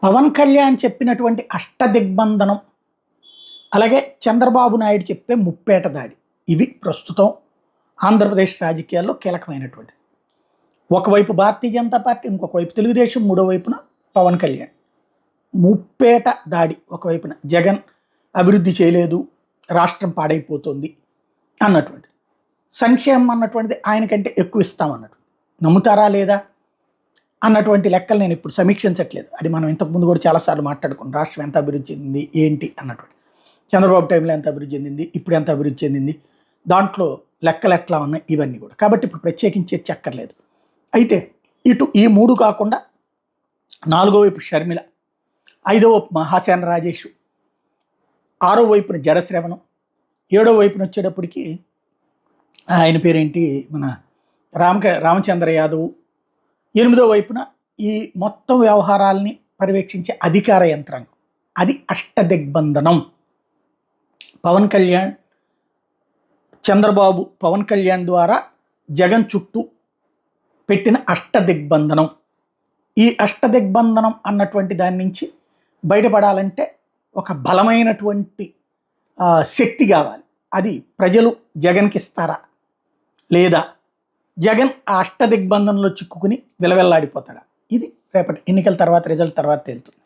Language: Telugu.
పవన్ కళ్యాణ్ చెప్పినటువంటి అష్టదిగ్బంధనం, అలాగే చంద్రబాబు నాయుడు చెప్పే ముప్పేట దాడి, ఇవి ప్రస్తుతం ఆంధ్రప్రదేశ్ రాజకీయాల్లో కీలకమైనటువంటి. ఒకవైపు భారతీయ జనతా పార్టీ, ఇంకొక వైపు తెలుగుదేశం, మూడో వైపున పవన్ కళ్యాణ్. ముప్పేట దాడి ఒకవైపున జగన్ అభివృద్ధి చేయలేదు, రాష్ట్రం పాడైపోతుంది అన్నటువంటి. సంక్షేమం అన్నటువంటిది ఆయనకంటే ఎక్కువ ఇస్తామన్నట్టు. నమ్ముతారా లేదా అన్నటువంటి లెక్కలు నేను ఇప్పుడు సమీక్షించట్లేదు. అది మనం ఇంతకుముందు కూడా చాలాసార్లు మాట్లాడుకున్నాం. రాష్ట్రం ఎంత అభివృద్ధి చెందింది ఏంటి అన్నటువంటి. చంద్రబాబు టైంలో ఎంత అభివృద్ధి చెందింది, ఇప్పుడు ఎంత అభివృద్ధి చెందింది, దాంట్లో లెక్కలు ఎట్లా ఉన్నాయి, ఇవన్నీ కూడా. కాబట్టి ఇప్పుడు ప్రత్యేకించి చక్కర్లేదు. అయితే ఇటు ఈ మూడు కాకుండా నాలుగో వైపు షర్మిల, ఐదో వైపు మహాసేన రాజేష్, ఆరో వైపున జడశ్రవణం, ఏడో వైపున వచ్చేటప్పటికి ఆయన పేరేంటి, మన రామచంద్ర యాదవ్, ఎనిమిదో వైపున ఈ మొత్తం వ్యవహారాలని పర్యవేక్షించే అధికార యంత్రాంగం. అది అష్టదిగ్బంధనం. పవన్ కళ్యాణ్, చంద్రబాబు పవన్ కళ్యాణ్ ద్వారా జగన్ చుట్టూ పెట్టిన అష్టదిగ్బంధనం. ఈ అష్టదిగ్బంధనం అన్నటువంటి దాని నుంచి బయటపడాలంటే ఒక బలమైనటువంటి శక్తి కావాలి. అది ప్రజలు జగన్కి ఇస్తారా, లేదా జగన్ ఆ అష్టదిగ్బంధంలో చిక్కుకుని విలవెల్లాడిపోతాడా? ఇది రేపటి ఎన్నికల తర్వాత, రిజల్ట్ తర్వాత తేలుతుంది.